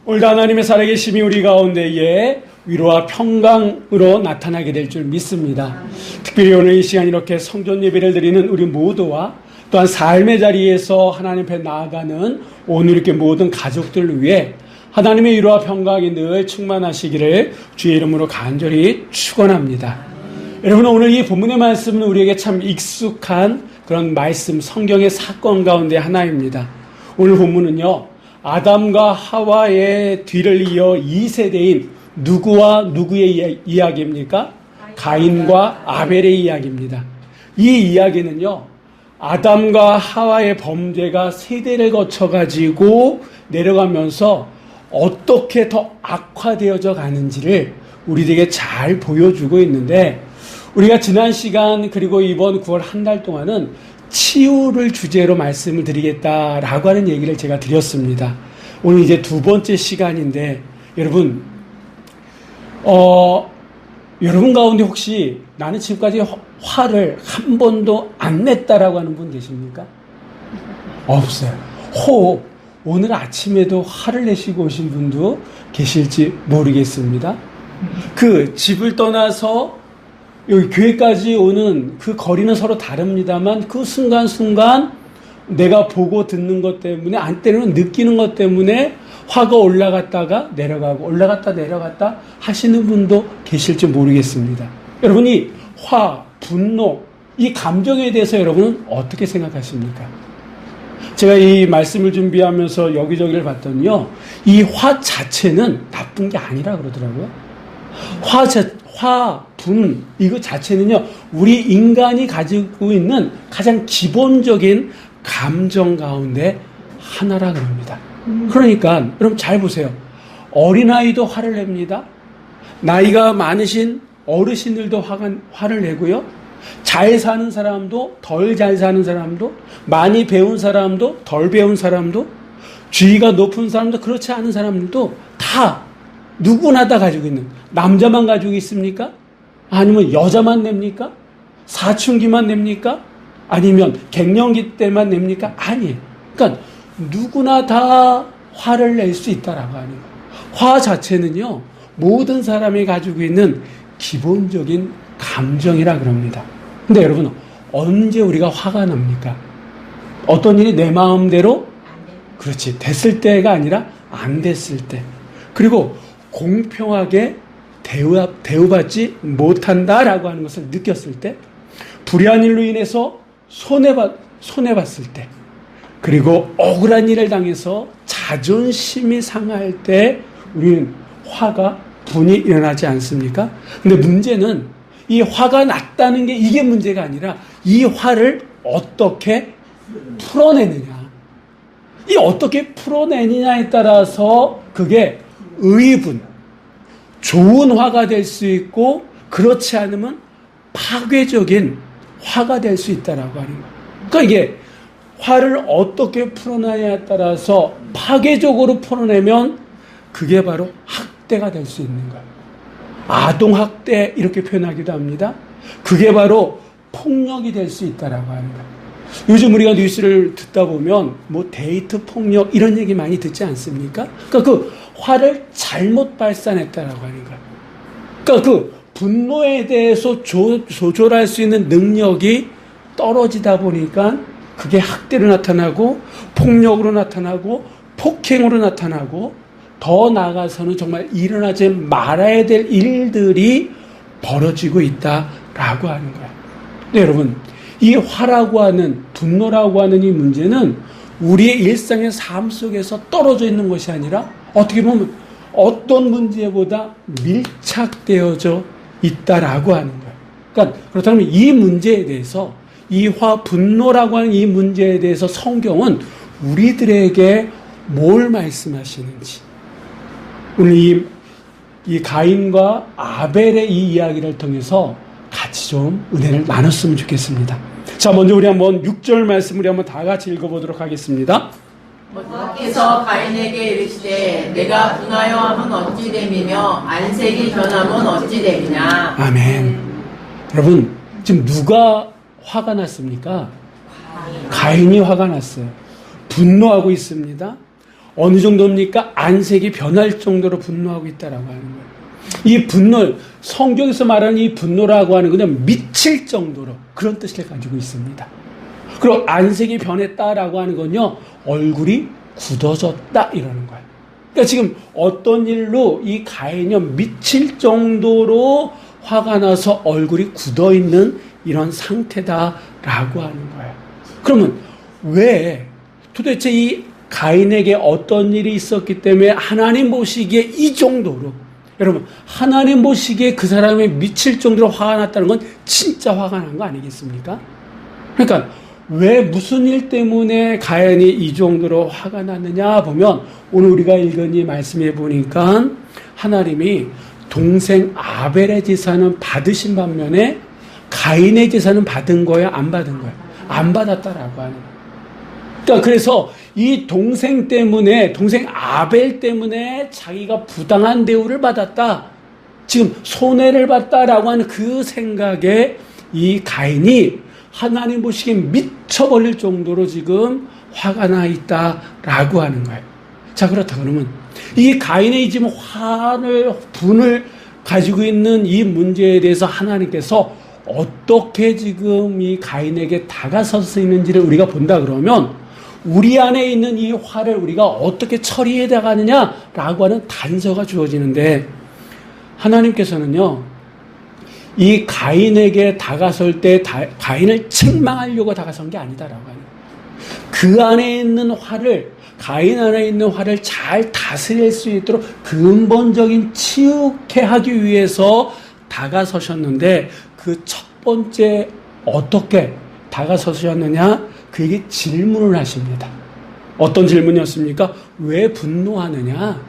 오늘도 하나님의 살아계심이 우리 가운데에 위로와 평강으로 나타나게 될 줄 믿습니다. 특별히 오늘 이 시간 이렇게 성전 예배를 드리는 우리 모두와 또한 삶의 자리에서 하나님 앞에 나아가는 오늘 이렇게 모든 가족들을 위해 하나님의 위로와 평강이 늘 충만하시기를 주의 이름으로 간절히 축원합니다. 여러분, 오늘 이 본문의 말씀은 우리에게 참 익숙한 그런 말씀, 성경의 사건 가운데 하나입니다. 오늘 본문은요, 아담과 하와의 뒤를 이어 2세대인 누구와 누구의 이야기입니까? 가인과 아벨의 이야기입니다. 이 이야기는요, 아담과 하와의 범죄가 세대를 거쳐가지고 내려가면서 어떻게 더 악화되어져 가는지를 우리에게 잘 보여주고 있는데, 우리가 지난 시간 그리고 이번 9월 한 달 동안은 치유를 주제로 말씀을 드리겠다라고 하는 얘기를 제가 드렸습니다. 오늘 이제 두 번째 시간인데, 여러분 여러분 가운데 혹시 나는 지금까지 화를 한 번도 안 냈다라고 하는 분 계십니까? 없어요. 오늘 아침에도 화를 내시고 오신 분도 계실지 모르겠습니다. 그 집을 떠나서 여기 교회까지 오는 그 거리는 서로 다릅니다만 그 순간순간 내가 보고 듣는 것 때문에, 안 때로는 느끼는 것 때문에 화가 올라갔다가 내려가고 올라갔다 내려갔다 하시는 분도 계실지 모르겠습니다. 여러분이 화, 분노, 이 감정에 대해서 여러분은 어떻게 생각하십니까? 제가 이 말씀을 준비하면서 여기저기를 봤더니요, 이 화 자체는 나쁜 게 아니라 그러더라고요. 분, 이거 자체는요, 우리 인간이 가지고 있는 가장 기본적인 감정 가운데 하나라 그럽니다. 그러니까 여러분 잘 보세요. 어린아이도 화를 냅니다. 나이가 많으신 어르신들도 화를 내고요. 잘 사는 사람도, 덜 잘 사는 사람도, 많이 배운 사람도, 덜 배운 사람도, 지위가 높은 사람도, 그렇지 않은 사람들도 다 누구나 다 가지고 있는, 남자만 가지고 있습니까? 아니면 여자만 냅니까? 사춘기만 냅니까? 아니면 갱년기 때만 냅니까? 아니에요. 그러니까 누구나 다 화를 낼 수 있다라고 하는 거예요. 화 자체는요, 모든 사람이 가지고 있는 기본적인 감정이라 그럽니다. 근데 여러분, 언제 우리가 화가 납니까? 어떤 일이 내 마음대로, 그렇지, 됐을 때가 아니라 안 됐을 때. 그리고 공평하게 대우받지 못한다라고 하는 것을 느꼈을 때, 불의한 일로 인해서 손해봤을 때, 그리고 억울한 일을 당해서 자존심이 상할 때 우리는 분이 일어나지 않습니까? 근데 문제는 이 화가 났다는 게 이게 문제가 아니라 이 화를 어떻게 풀어내느냐. 이 어떻게 풀어내느냐에 따라서 그게 의분, 좋은 화가 될 수 있고, 그렇지 않으면 파괴적인 화가 될 수 있다라고 하는 거예요. 그러니까 이게 화를 어떻게 풀어내냐에 따라서 파괴적으로 풀어내면 그게 바로 학대가 될 수 있는 거예요. 아동학대 이렇게 표현하기도 합니다. 그게 바로 폭력이 될 수 있다라고 하는 거예요. 요즘 우리가 뉴스를 듣다 보면 뭐 데이트 폭력 이런 얘기 많이 듣지 않습니까? 그러니까 그 화를 잘못 발산했다라고 하는 거예요. 그러니까 그 분노에 대해서 조절할 수 있는 능력이 떨어지다 보니까 그게 학대로 나타나고, 폭력으로 나타나고, 폭행으로 나타나고, 더 나아가서는 정말 일어나지 말아야 될 일들이 벌어지고 있다라고 하는 거예요. 근데 여러분, 이 화라고 하는, 분노라고 하는 이 문제는 우리의 일상의 삶 속에서 떨어져 있는 것이 아니라 어떻게 보면 어떤 문제보다 밀착되어져 있다라고 하는 거예요. 그러니까 그렇다면 이 문제에 대해서, 이 분노라고 하는 이 문제에 대해서 성경은 우리들에게 뭘 말씀하시는지, 오늘 이 가인과 아벨의 이 이야기를 통해서 같이 좀 은혜를 나눴으면 좋겠습니다. 자, 먼저 우리 한번 6절 말씀 우리 한번 다 같이 읽어보도록 하겠습니다. 여호와께서 가인에게 이르시되 내가 분하여 함은 어찌 됨이며 안색이 변함은 어찌 됨이냐. 아멘. 여러분, 지금 누가 화가 났습니까? 가인이 화가 났어요. 분노하고 있습니다. 어느 정도입니까? 안색이 변할 정도로 분노하고 있다라고 하는 거예요. 이 분노, 성경에서 말하는 이 분노라고 하는 것은 미칠 정도로 그런 뜻을 가지고 있습니다. 그리고 안색이 변했다라고 하는 건요, 얼굴이 굳어졌다 이러는 거예요. 그러니까 지금 어떤 일로 이 가인이 미칠 정도로 화가 나서 얼굴이 굳어 있는 이런 상태다라고 하는 거예요. 그러면 왜 도대체 이 가인에게 어떤 일이 있었기 때문에 하나님 보시기에 이 정도로, 여러분 하나님 보시기에 그 사람이 미칠 정도로 화가 났다는 건 진짜 화가 난 거 아니겠습니까? 그러니까 왜 무슨 일 때문에 가인이 이 정도로 화가 났느냐 보면 오늘 우리가 읽은 이 말씀해 보니까 하나님이 동생 아벨의 제사는 받으신 반면에 가인의 제사는 받은 거야, 안 받은 거야? 안 받았다라고 하는 거예요. 그러니까 그래서 이 동생 때문에, 동생 아벨 때문에 자기가 부당한 대우를 받았다, 지금 손해를 봤다라고 하는 그 생각에 이 가인이 하나님 보시기에 미쳐버릴 정도로 지금 화가 나 있다라고 하는 거예요. 자, 그렇다 그러면 이 가인의 지금 분을 가지고 있는 이 문제에 대해서 하나님께서 어떻게 지금 이 가인에게 다가서서 있는지를 우리가 본다 그러면 우리 안에 있는 이 화를 우리가 어떻게 처리해 나가느냐라고 하는 단서가 주어지는데, 하나님께서는요, 이 가인에게 다가설 때 가인을 책망하려고 다가선 게 아니다라고 하는 거예요. 그 안에 있는 화를, 가인 안에 있는 화를 잘 다스릴 수 있도록 근본적인 치유케 하기 위해서 다가서셨는데, 그 첫 번째 어떻게 다가서셨느냐? 그에게 질문을 하십니다. 어떤 질문이었습니까? 왜 분노하느냐?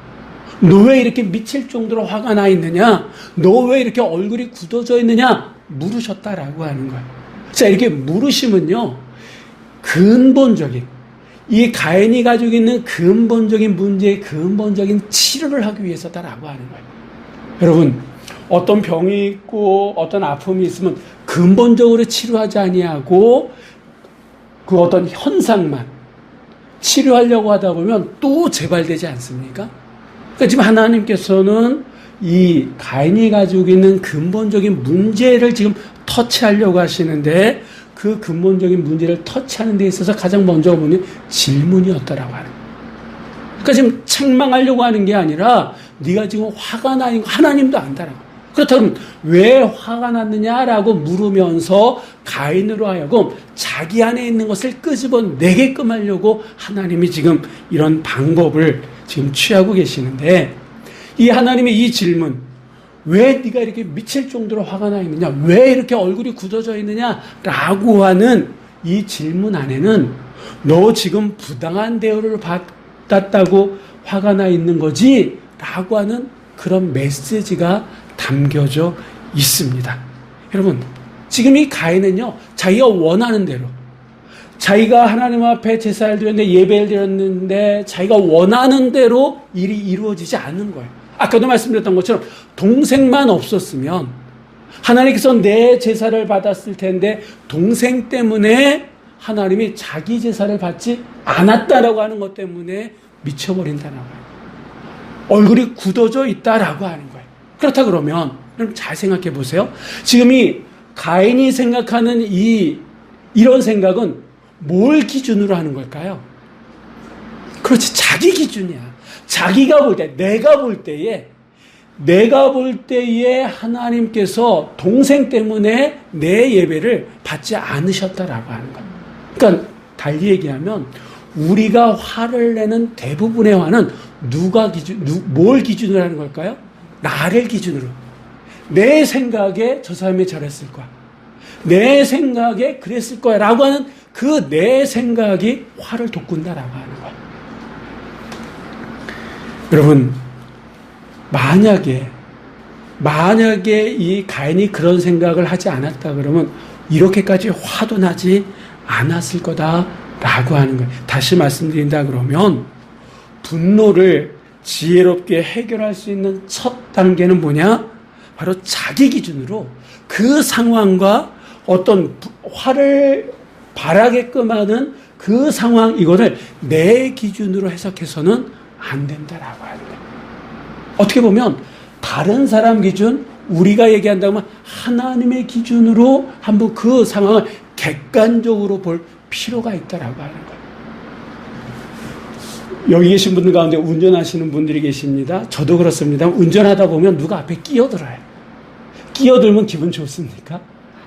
너 왜 이렇게 미칠 정도로 화가 나 있느냐? 너 왜 이렇게 얼굴이 굳어져 있느냐? 물으셨다라고 하는 거예요. 자, 이렇게 물으시면요, 근본적인, 이 가인이 가지고 있는 근본적인 문제의 근본적인 치료를 하기 위해서다라고 하는 거예요. 여러분, 어떤 병이 있고 어떤 아픔이 있으면 근본적으로 치료하지 아니하고 그 어떤 현상만 치료하려고 하다 보면 또 재발되지 않습니까? 그러니까 지금 하나님께서는 이 가인이 가지고 있는 근본적인 문제를 지금 터치하려고 하시는데, 그 근본적인 문제를 터치하는 데 있어서 가장 먼저 보는 질문이었다라고 하는 거예요. 그러니까 지금 책망하려고 하는 게 아니라 네가 지금 화가 나는 거 하나님도 안다라고. 그렇다면 왜 화가 났느냐라고 물으면서 가인으로 하여금 자기 안에 있는 것을 끄집어내게끔 하려고 하나님이 지금 이런 방법을 지금 취하고 계시는데, 이 하나님의 이 질문, 왜 네가 이렇게 미칠 정도로 화가 나 있느냐, 왜 이렇게 얼굴이 굳어져 있느냐라고 하는 이 질문 안에는 너 지금 부당한 대우를 받았다고 화가 나 있는 거지? 라고 하는 그런 메시지가 담겨져 있습니다. 여러분, 지금 이 가인은요, 자기가 원하는 대로, 자기가 하나님 앞에 제사를 드렸는데, 예배를 드렸는데 자기가 원하는 대로 일이 이루어지지 않는 거예요. 아까도 말씀드렸던 것처럼 동생만 없었으면 하나님께서 내 제사를 받았을 텐데, 동생 때문에 하나님이 자기 제사를 받지 않았다라고 하는 것 때문에 미쳐버린다는 거예요. 얼굴이 굳어져 있다라고 하는 거예요. 그렇다 그러면 여러분 잘 생각해 보세요. 지금 이 가인이 생각하는 이런 생각은 뭘 기준으로 하는 걸까요? 그렇지, 자기 기준이야. 자기가 볼 때, 내가 볼 때에 하나님께서 동생 때문에 내 예배를 받지 않으셨다라고 하는 거예요. 그러니까 달리 얘기하면 우리가 화를 내는 대부분의 화는 뭘 기준으로 하는 걸까요? 나를 기준으로. 내 생각에 저 사람이 저랬을 거야, 내 생각에 그랬을 거야 라고 하는 그 내 생각이 화를 돋군다라고 하는 거야. 여러분, 만약에 이 가인이 그런 생각을 하지 않았다 그러면 이렇게까지 화도 나지 않았을 거다라고 하는 거예요. 다시 말씀드린다 그러면 분노를 지혜롭게 해결할 수 있는 첫 단계는 뭐냐? 바로 자기 기준으로 그 상황과 어떤 화를 바라게끔 하는 그 상황, 이거를 내 기준으로 해석해서는 안 된다라고 하는 거예요. 어떻게 보면 다른 사람 기준, 우리가 얘기한다면 하나님의 기준으로 한번 그 상황을 객관적으로 볼 필요가 있다라고 하는 거예요. 여기 계신 분들 가운데 운전하시는 분들이 계십니다. 저도 그렇습니다. 운전하다 보면 누가 앞에 끼어들어요. 끼어들면 기분 좋습니까?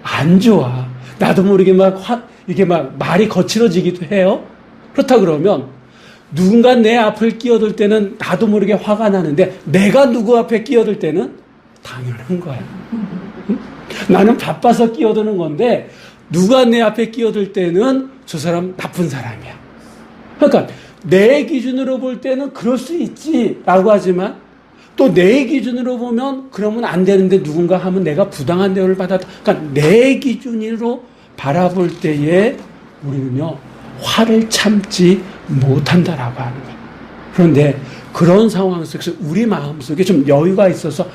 안 좋아. 나도 모르게 이게 막 말이 거칠어지기도 해요. 그렇다 그러면 누군가 내 앞을 끼어들 때는 나도 모르게 화가 나는데 내가 누구 앞에 끼어들 때는 당연한 거야. 응? 나는 바빠서 끼어드는 건데 누가 내 앞에 끼어들 때는 저 사람 나쁜 사람이야. 그러니까 내 기준으로 볼 때는 그럴 수 있지라고 하지만 또 내 기준으로 보면 그러면 안 되는데 누군가 하면 내가 부당한 대우를 받았다. 그러니까 내 기준으로 바라볼 때에 우리는요 화를 참지 못한다라고 하는 거예요. 그런데 그런 상황 속에서 우리 마음속에 좀 여유가 있어서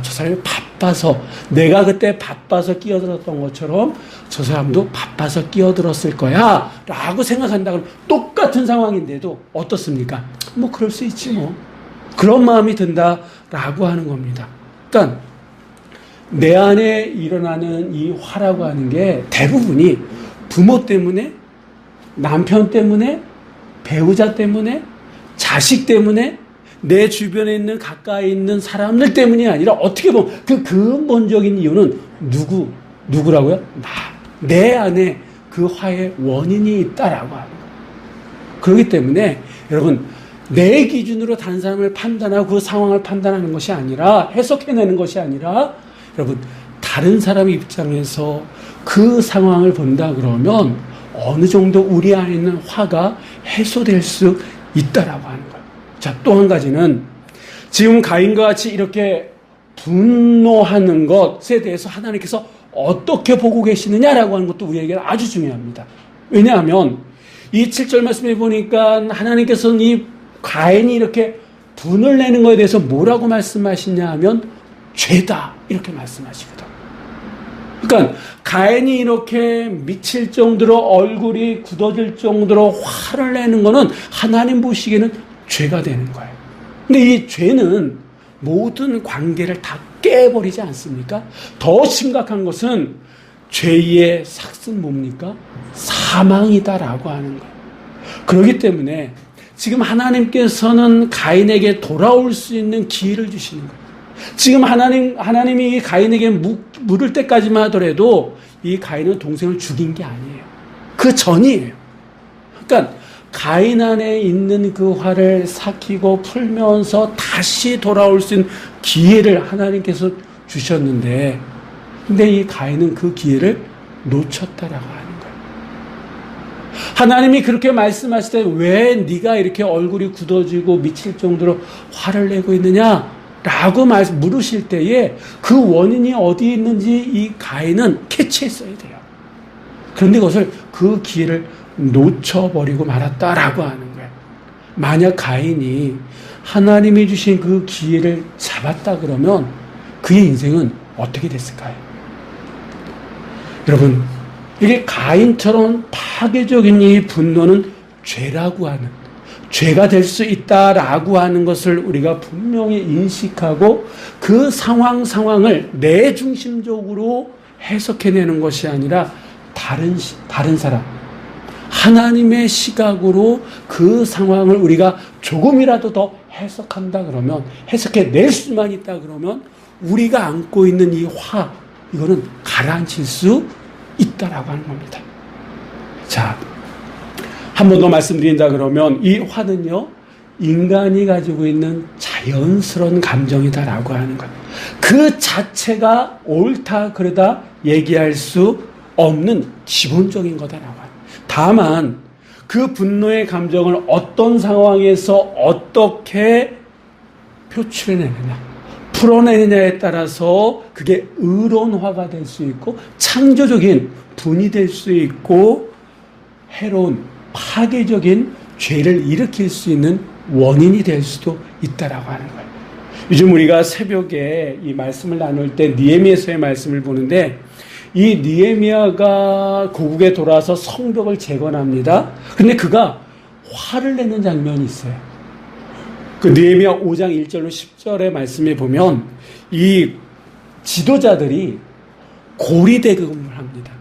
저 사람이 바빠서 내가 그때 바빠서 끼어들었던 것처럼 저 사람도 바빠서 끼어들었을 거야 라고 생각한다면 똑같은 상황인데도 어떻습니까? 뭐 그럴 수 있지 뭐. 그런 마음이 든다라고 하는 겁니다. 그러니까 내 안에 일어나는 이 화라고 하는 게 대부분이 부모 때문에, 남편 때문에, 배우자 때문에, 자식 때문에, 내 주변에 있는 가까이 있는 사람들 때문이 아니라 어떻게 보면 그 근본적인 이유는 누구라고요? 내 안에 그 화의 원인이 있다라고 하는 거예요. 그렇기 때문에 여러분 내 기준으로 다른 사람을 판단하고 그 상황을 판단하는 것이 아니라 해석해내는 것이 아니라 여러분 다른 사람의 입장에서 그 상황을 본다 그러면 어느 정도 우리 안에 있는 화가 해소될 수 있다라고 하는 거예요. 자, 또 한 가지는 지금 가인과 같이 이렇게 분노하는 것에 대해서 하나님께서 어떻게 보고 계시느냐라고 하는 것도 우리에게 아주 중요합니다. 왜냐하면 이 7절 말씀에 보니까 하나님께서는 이 가인이 이렇게 분을 내는 것에 대해서 뭐라고 말씀하시냐 하면 죄다 이렇게 말씀하시거든. 그러니까 가인이 이렇게 미칠 정도로 얼굴이 굳어질 정도로 화를 내는 것은 하나님 보시기에는 죄가 되는 거예요. 근데 이 죄는 모든 관계를 다 깨버리지 않습니까? 더 심각한 것은 죄의 삭은 뭡니까? 사망이다라고 하는 거예요. 그렇기 때문에 지금 하나님께서는 가인에게 돌아올 수 있는 기회를 주시는 거예요. 지금 하나님이 가인에게 물을 때까지만 하더라도 이 가인은 동생을 죽인 게 아니에요. 그 전이에요. 그러니까 가인 안에 있는 그 화를 삭히고 풀면서 다시 돌아올 수 있는 기회를 하나님께서 주셨는데 근데 이 가인은 그 기회를 놓쳤다라고 하는 거예요. 하나님이 그렇게 말씀하실 때 왜 네가 이렇게 얼굴이 굳어지고 미칠 정도로 화를 내고 있느냐? 라고 물으실 때에 그 원인이 어디에 있는지 이 가인은 캐치했어야 돼요. 그런데 그것을 그 기회를 놓쳐버리고 말았다라고 하는 거예요. 만약 가인이 하나님이 주신 그 기회를 잡았다 그러면 그의 인생은 어떻게 됐을까요? 여러분, 이게 가인처럼 파괴적인 이 분노는 죄라고 하는, 죄가 될 수 있다라고 하는 것을 우리가 분명히 인식하고 그 상황을 내 중심적으로 해석해내는 것이 아니라 다른 사람, 하나님의 시각으로 그 상황을 우리가 조금이라도 더 해석한다 그러면, 해석해낼 수만 있다 그러면 우리가 안고 있는 이 화, 이거는 가라앉힐 수 있다라고 하는 겁니다. 자, 한 번 더 말씀드린다 그러면 이 화는요, 인간이 가지고 있는 자연스러운 감정이다라고 하는 것. 그 자체가 옳다 그러다 얘기할 수 없는 기본적인 거다라고 하는. 다만 그 분노의 감정을 어떤 상황에서 어떻게 표출해내느냐, 풀어내느냐에 따라서 그게 의로운 화가 될 수 있고 창조적인 분이 될 수 있고 해로운 파괴적인 죄를 일으킬 수 있는 원인이 될 수도 있다라고 하는 거예요. 요즘 우리가 새벽에 이 말씀을 나눌 때 느헤미야서의 말씀을 보는데 이 느헤미야가 고국에 돌아와서 성벽을 재건합니다. 근데 그가 화를 내는 장면이 있어요. 그 느헤미야 5장 1절로 10절의 말씀에 보면 이 지도자들이 고리대금을 합니다.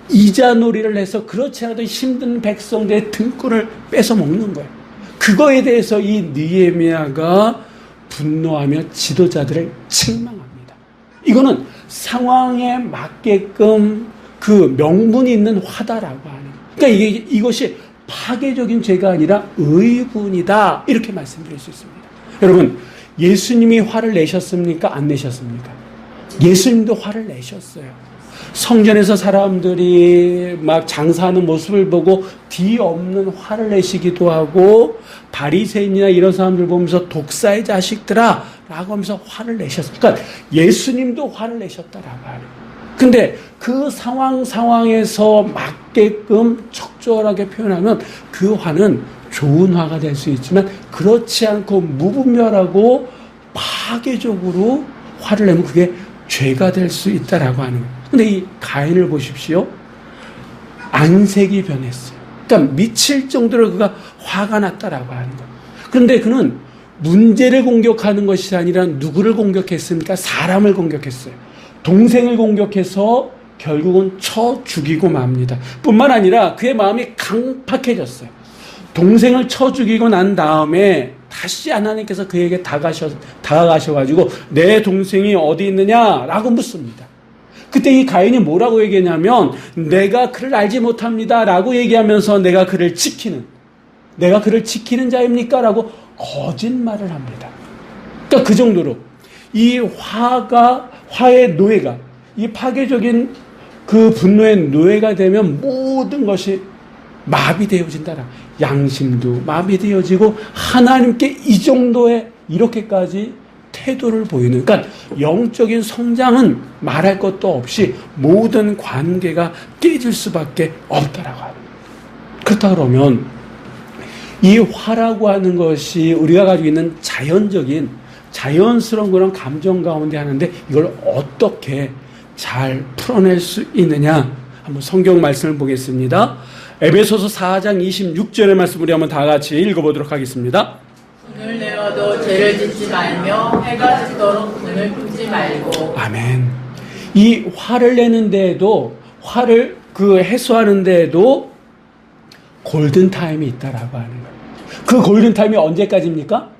이자놀이를 해서 그렇지 않아도 힘든 백성들의 등골을 뺏어 먹는 거예요. 그거에 대해서 이 느헤미야가 분노하며 지도자들을 책망합니다. 이거는 상황에 맞게끔 그 명분이 있는 화다라고 하는. 그러니까 이것이 파괴적인 죄가 아니라 의분이다. 이렇게 말씀드릴 수 있습니다. 여러분, 예수님이 화를 내셨습니까? 안 내셨습니까? 예수님도 화를 내셨어요. 성전에서 사람들이 막 장사하는 모습을 보고 뒤없는 화를 내시기도 하고, 바리새인이나 이런 사람들 보면서 독사의 자식들아 라고 하면서 화를 내셨어요. 그러니까 예수님도 화를 내셨다라고 하는. 근데 그 상황에서 맞게끔 적절하게 표현하면 그 화는 좋은 화가 될 수 있지만, 그렇지 않고 무분별하고 파괴적으로 화를 내면 그게 죄가 될 수 있다라고 하는 거예요. 근데 이 가인을 보십시오. 안색이 변했어요. 그러니까 미칠 정도로 그가 화가 났다라고 하는 거예요. 그런데 그는 문제를 공격하는 것이 아니라 누구를 공격했습니까? 사람을 공격했어요. 동생을 공격해서 결국은 쳐 죽이고 맙니다. 뿐만 아니라 그의 마음이 강팍해졌어요. 동생을 쳐 죽이고 난 다음에 다시 하나님께서 그에게 다가가셔가지고 내 동생이 어디 있느냐라고 묻습니다. 그때 이 가인이 뭐라고 얘기했냐면, 내가 그를 알지 못합니다 라고 얘기하면서 내가 그를 지키는 자입니까? 라고 거짓말을 합니다. 그러니까 그 정도로 이 화의 노예가, 이 파괴적인 그 분노의 노예가 되면 모든 것이 마비되어진다. 양심도 마비되어지고 하나님께 이 정도의 이렇게까지 태도를 보이는, 그러니까 영적인 성장은 말할 것도 없이 모든 관계가 깨질 수밖에 없다라고 하는. 그렇다 그러면 이 화라고 하는 것이 우리가 가지고 있는 자연스러운 그런 감정 가운데 하는데, 이걸 어떻게 잘 풀어낼 수 있느냐? 한번 성경 말씀을 보겠습니다. 에베소서 4장 26절의 말씀 우리 한번 다 같이 읽어보도록 하겠습니다. 분을 내어도 죄를 짓지 말며 해가 지도록 분을 풀지 말고. 아멘. 이 화를 내는 데에도, 화를 해소하는 데에도 골든타임이 있다라고 하는 거예요. 그 골든타임이 언제까지입니까?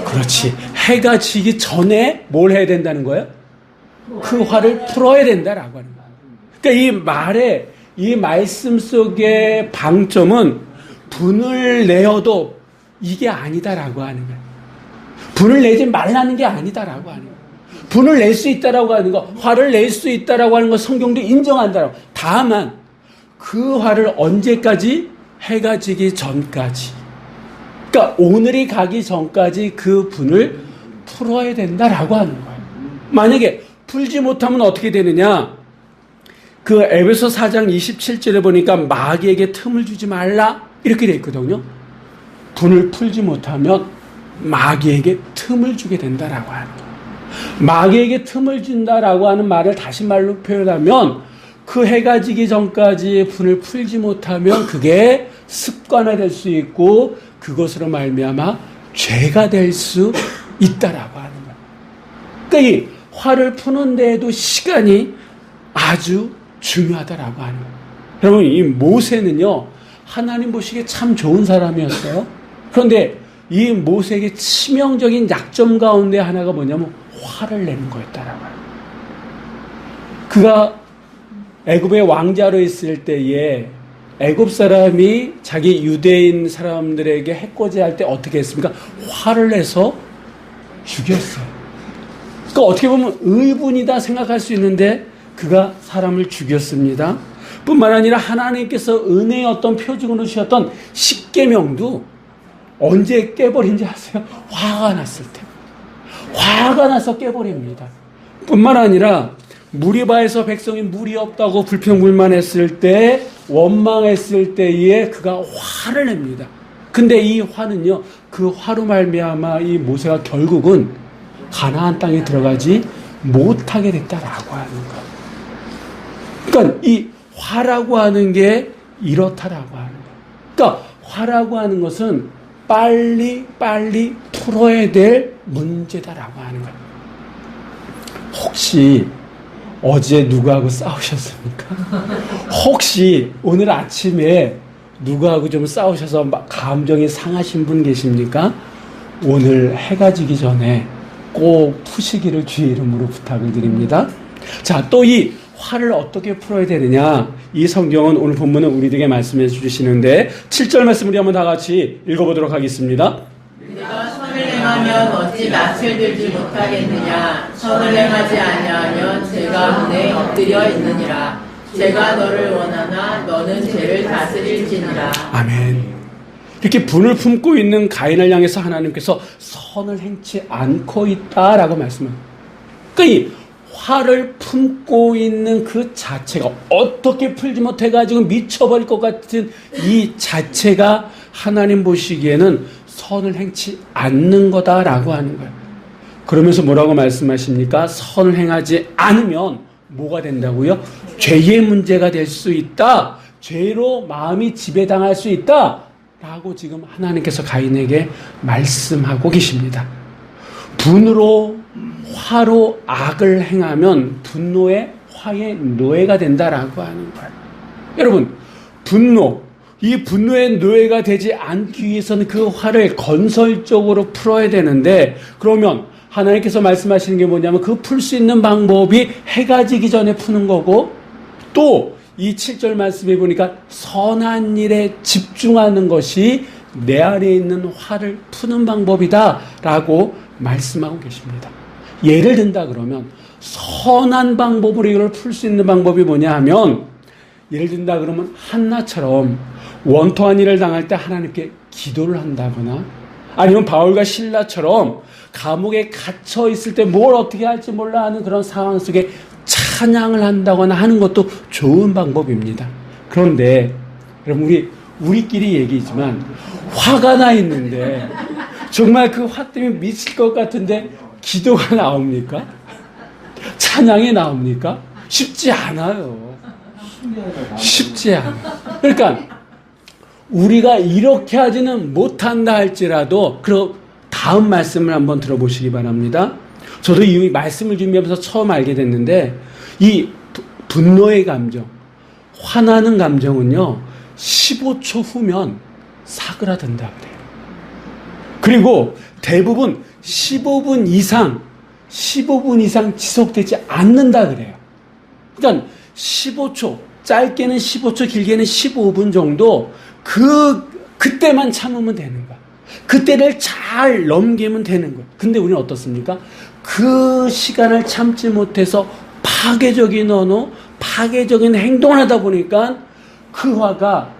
그렇지. 해가 지기 전에 뭘 해야 된다는 거예요? 그 화를 풀어야 된다라고 하는 거예요. 그러니까 이 말씀 속의 방점은 분을 내어도 이게 아니다라고 하는 거예요. 분을 내지 말라는 게 아니다라고 하는 거예요. 분을 낼 수 있다라고 하는 거, 화를 낼 수 있다라고 하는 거 성경도 인정한다라고. 다만 그 화를 언제까지? 해가 지기 전까지. 그러니까 오늘이 가기 전까지 그 분을 풀어야 된다라고 하는 거예요. 만약에 풀지 못하면 어떻게 되느냐? 그 에베소 4장 27절에 보니까 마귀에게 틈을 주지 말라 이렇게 되어 있거든요. 분을 풀지 못하면 마귀에게 틈을 주게 된다라고 하는 거예요. 마귀에게 틈을 준다라고 하는 말을 다시 말로 표현하면, 그 해가 지기 전까지 분을 풀지 못하면 그게 습관화될 수 있고 그것으로 말미암아 죄가 될 수 있다라고 하는 거예요. 그러니까 이 화를 푸는 데에도 시간이 아주 중요하다라고 하는 거예요. 여러분, 이 모세는요, 하나님 보시기에 참 좋은 사람이었어요. 그런데 이 모세에게 치명적인 약점 가운데 하나가 뭐냐면 화를 내는 거였다라고 해요. 그가 애굽의 왕자로 있을 때에 애굽 사람이 자기 유대인 사람들에게 해코지할 때 어떻게 했습니까? 화를 내서 죽였어요. 그러니까 어떻게 보면 의분이다 생각할 수 있는데 그가 사람을 죽였습니다. 뿐만 아니라 하나님께서 은혜의 어떤 표징으로 주셨던 십계명도 언제 깨버린지 아세요? 화가 났을 때. 화가 나서 깨버립니다. 뿐만 아니라 무리바에서 백성이 물이 없다고 불평불만했을 때, 원망했을 때에 그가 화를 냅니다. 근데 이 화는요, 그 화로 말미암아 이 모세가 결국은 가나안 땅에 들어가지 못하게 됐다라고 하는 거예요. 그러니까 이 화라고 하는 게 이렇다라고 하는 거예요. 그러니까 화라고 하는 것은 빨리 풀어야 될 문제다라고 하는 거예요. 혹시 어제 누구하고 싸우셨습니까? 혹시 오늘 아침에 누구하고 좀 싸우셔서 막 감정이 상하신 분 계십니까? 오늘 해가 지기 전에 꼭 푸시기를 주의 이름으로 부탁을 드립니다. 자, 또 이 화를 어떻게 풀어야 되느냐? 이 성경은 오늘 본문은 우리에게 말씀해 주시는데 7절 말씀 우리 한번 다 같이 읽어보도록 하겠습니다. 내가 선을 행하면 어찌 낯을 들지 못하겠느냐? 선을 행하지 아니하면 죄가 문에 엎드려 있느니라. 죄가 너를 원하나 너는 죄를 다스릴지니라. 아멘. 이렇게 분을 품고 있는 가인을 향해서 하나님께서 선을 행치 않고 있다라고 말씀합니다. 그러니까 이 화를 품고 있는 그 자체가 어떻게 풀지 못해가지고 미쳐버릴 것 같은 이 자체가 하나님 보시기에는 선을 행치 않는 거다라고 하는 거예요. 그러면서 뭐라고 말씀하십니까? 선을 행하지 않으면 뭐가 된다고요? 죄의 문제가 될 수 있다. 죄로 마음이 지배당할 수 있다. 라고 지금 하나님께서 가인에게 말씀하고 계십니다. 분으로 화로 악을 행하면 분노의 화의 노예가 된다라고 하는 거예요. 여러분, 이 분노의 노예가 되지 않기 위해서는 그 화를 건설적으로 풀어야 되는데, 그러면 하나님께서 말씀하시는 게 뭐냐면 그 풀 수 있는 방법이 해가 지기 전에 푸는 거고, 또 이 7절 말씀에 보니까 선한 일에 집중하는 것이 내 안에 있는 화를 푸는 방법이다라고 말씀하고 계십니다. 예를 든다 그러면 선한 방법으로 이걸 풀 수 있는 방법이 뭐냐 하면, 예를 든다 그러면 한나처럼 원통한 일을 당할 때 하나님께 기도를 한다거나, 아니면 바울과 실라처럼 감옥에 gat혀 있을 때 뭘 어떻게 할지 몰라 하는 그런 상황 속에 찬양을 한다거나 하는 것도 좋은 방법입니다. 그런데 여러분, 우리끼리 얘기지만 화가 나 있는데 정말 그 화 때문에 미칠 것 같은데 기도가 나옵니까? 찬양이 나옵니까? 쉽지 않아요. 쉽지 않아요. 그러니까 우리가 이렇게 하지는 못한다 할지라도, 그럼 다음 말씀을 한번 들어보시기 바랍니다. 저도 이 말씀을 준비하면서 처음 알게 됐는데, 이 분노의 감정, 화나는 감정은요 15초 후면 사그라든다 그래요. 그리고 대부분 15분 이상 지속되지 않는다 그래요. 그러니까 15초, 짧게는 15초, 길게는 15분 정도 그때만 참으면 되는 거야. 그때를 잘 넘기면 되는 거야. 근데 우리는 어떻습니까? 그 시간을 참지 못해서 파괴적인 언어, 파괴적인 행동을 하다 보니까 그 화가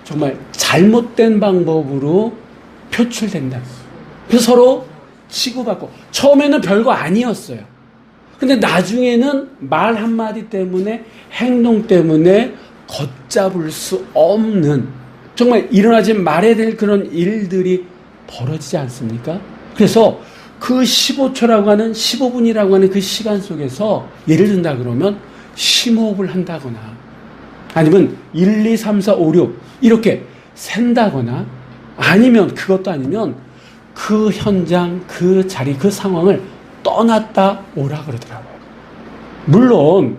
정말 잘못된 방법으로 표출된다. 그래서 서로 치고받고, 처음에는 별거 아니었어요. 근데 나중에는 말 한마디 때문에, 행동 때문에 걷잡을 수 없는, 정말 일어나지 말아야 될 그런 일들이 벌어지지 않습니까? 그래서 그 15초라고 하는, 15분이라고 하는 그 시간 속에서 예를 든다 그러면 심호흡을 한다거나, 아니면 1, 2, 3, 4, 5, 6 이렇게 센다거나, 아니면 그것도 아니면 그 현장, 그 자리, 그 상황을 떠났다 오라 그러더라고요. 물론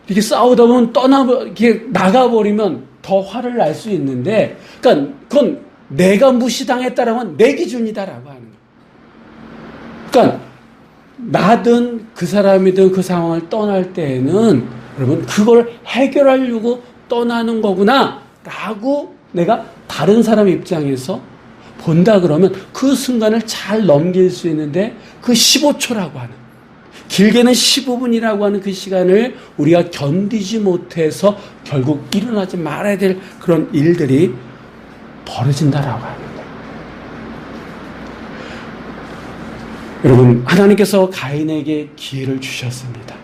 이렇게 싸우다 보면 이렇게 나가버리면 더 화를 날 수 있는데, 그러니까 그건 내가 무시당했다라고 하면 내 기준이다라고 하는 거예요. 그러니까 나든 그 사람이든 그 상황을 떠날 때에는 여러분 그걸 해결하려고 떠나는 거구나 라고 내가 다른 사람 입장에서 본다 그러면 그 순간을 잘 넘길 수 있는데, 그 15초라고 하는, 길게는 15분이라고 하는 그 시간을 우리가 견디지 못해서 결국 일어나지 말아야 될 그런 일들이 벌어진다라고 하는 거예요. 여러분, 하나님께서 가인에게 기회를 주셨습니다.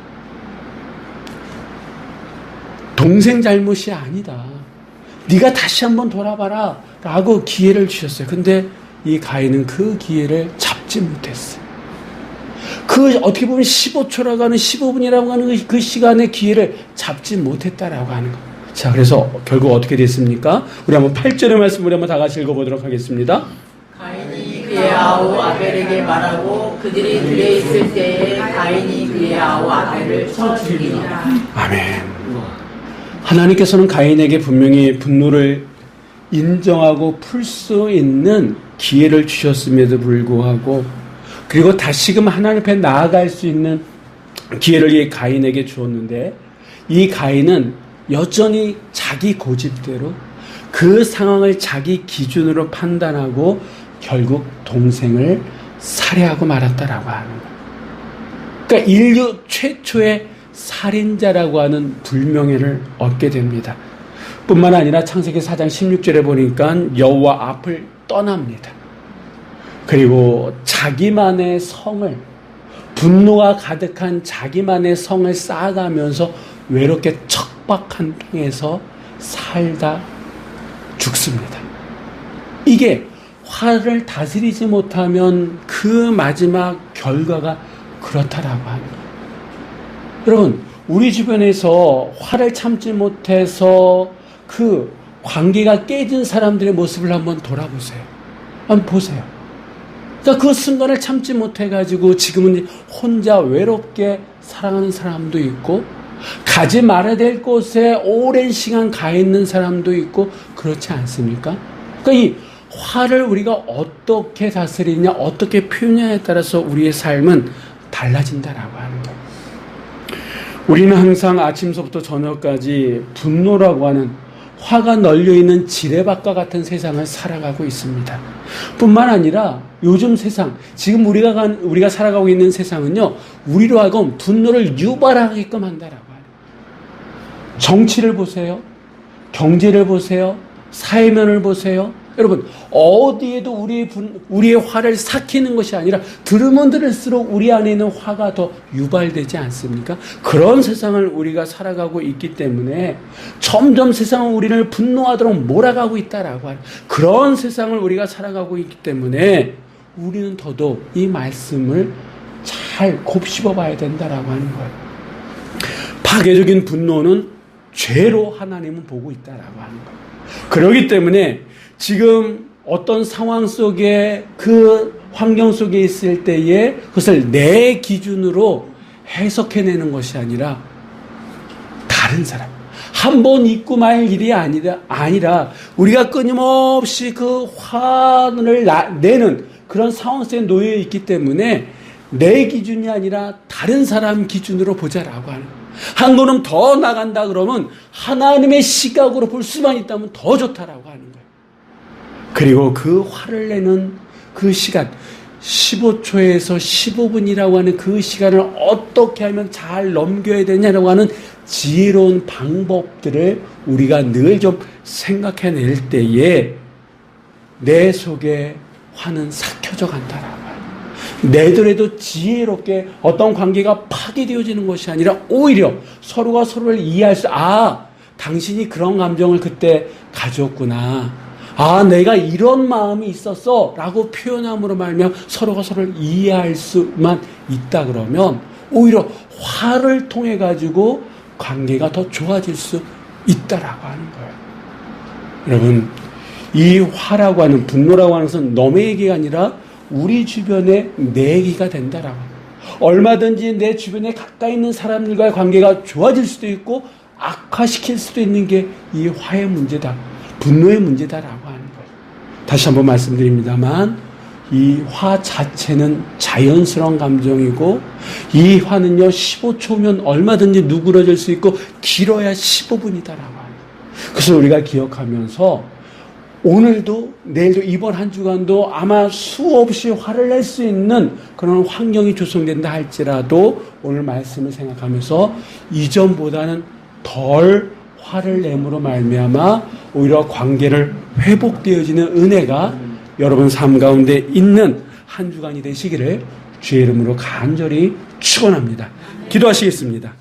동생 잘못이 아니다. 네가 다시 한번 돌아봐라 라고 기회를 주셨어요. 근데 이 가인은 그 기회를 잡지 못했어요. 그 어떻게 보면 15초라고 하는, 15분이라고 하는 그 시간의 기회를 잡지 못했다라고 하는 거. 자, 그래서 결국 어떻게 됐습니까? 우리 한번 8절의 말씀 우리 한번 다 같이 읽어보도록 하겠습니다. 가인이 그의 아우 아벨에게 말하고 그들이 들에 있을 때에 가인이 그의 아우 아벨을 쳐 죽이니라. 아멘. 하나님께서는 가인에게 분명히 분노를 인정하고 풀 수 있는 기회를 주셨음에도 불구하고, 그리고 다시금 하나님 앞에 나아갈 수 있는 기회를 이 가인에게 주었는데, 이 가인은 여전히 자기 고집대로 그 상황을 자기 기준으로 판단하고 결국 동생을 살해하고 말았다라고 하는 거예요. 그러니까 인류 최초의 살인자라고 하는 불명예를 얻게 됩니다. 뿐만 아니라 창세기 4장 16절에 보니까 여호와 앞을 떠납니다. 그리고 자기만의 성을, 분노가 가득한 자기만의 성을 쌓아가면서 외롭게 척박한 땅에서 살다 죽습니다. 이게 화를 다스리지 못하면 그 마지막 결과가 그렇다라고 합니다. 여러분, 우리 주변에서 화를 참지 못해서 그 관계가 깨진 사람들의 모습을 한번 돌아보세요. 한번 보세요. 그러니까 그 순간을 참지 못해가지고 지금은 혼자 외롭게 살아가는 사람도 있고, 가지 말아야 될 곳에 오랜 시간 가 있는 사람도 있고, 그렇지 않습니까? 그러니까 이 화를 우리가 어떻게 다스리냐, 어떻게 표현하냐에 따라서 우리의 삶은 달라진다라고 하는 거예요. 우리는 항상 아침서부터 저녁까지 분노라고 하는, 화가 널려있는 지뢰밭과 같은 세상을 살아가고 있습니다. 뿐만 아니라 요즘 세상, 지금 우리가 살아가고 있는 세상은요, 우리로 하여금 분노를 유발하게끔 한다라고 해요. 정치를 보세요. 경제를 보세요. 사회면을 보세요. 여러분, 어디에도 우리의 화를 삭히는 것이 아니라 들으면 들을수록 우리 안에 있는 화가 더 유발되지 않습니까? 그런 세상을 우리가 살아가고 있기 때문에 점점 세상은 우리를 분노하도록 몰아가고 있다라고 하는, 그런 세상을 우리가 살아가고 있기 때문에 우리는 더더욱 이 말씀을 잘 곱씹어 봐야 된다라고 하는 거예요. 파괴적인 분노는 죄로 하나님은 보고 있다라고 하는 거예요. 그렇기 때문에 지금 어떤 상황 속에, 그 환경 속에 있을 때에 그것을 내 기준으로 해석해내는 것이 아니라 다른 사람, 한 번 잊고 말 일이 아니라 우리가 끊임없이 그 화를 내는 그런 상황 속에 놓여 있기 때문에 내 기준이 아니라 다른 사람 기준으로 보자라고 하는 거예요. 한 걸음 더 나간다 그러면 하나님의 시각으로 볼 수만 있다면 더 좋다라고 하는 거예요. 그리고 그 화를 내는 그 시간, 15초에서 15분이라고 하는 그 시간을 어떻게 하면 잘 넘겨야 되냐라고 하는 지혜로운 방법들을 우리가 늘 좀 생각해낼 때에 내 속에 화는 삭혀져 간다라고 해요. 내더라도 지혜롭게 어떤 관계가 파괴되어지는 것이 아니라 오히려 서로가 서로를 이해할 수, 당신이 그런 감정을 그때 가졌구나. 내가 이런 마음이 있었어 라고 표현함으로 말미암아 서로가 서로를 이해할 수만 있다 그러면 오히려 화를 통해 가지고 관계가 더 좋아질 수 있다라고 하는 거예요. 여러분, 이 화라고 하는, 분노라고 하는 것은 너의 얘기가 아니라 우리 주변에 내 얘기가 된다라고. 얼마든지 내 주변에 가까이 있는 사람들과의 관계가 좋아질 수도 있고 악화시킬 수도 있는 게 이 화의 문제다, 분노의 문제다라고 하는 거예요. 다시 한번 말씀드립니다만, 이 화 자체는 자연스러운 감정이고, 이 화는요 15초면 얼마든지 누그러질 수 있고 길어야 15분이다라고 하는 거예요. 그래서 우리가 기억하면서 오늘도 내일도 이번 한 주간도 아마 수없이 화를 낼 수 있는 그런 환경이 조성된다 할지라도 오늘 말씀을 생각하면서 이전보다는 덜 화를 내므로 말미암아 오히려 관계를 회복되어지는 은혜가 여러분 삶 가운데 있는 한 주간이 되시기를 주의 이름으로 간절히 축원합니다. 기도하시겠습니다.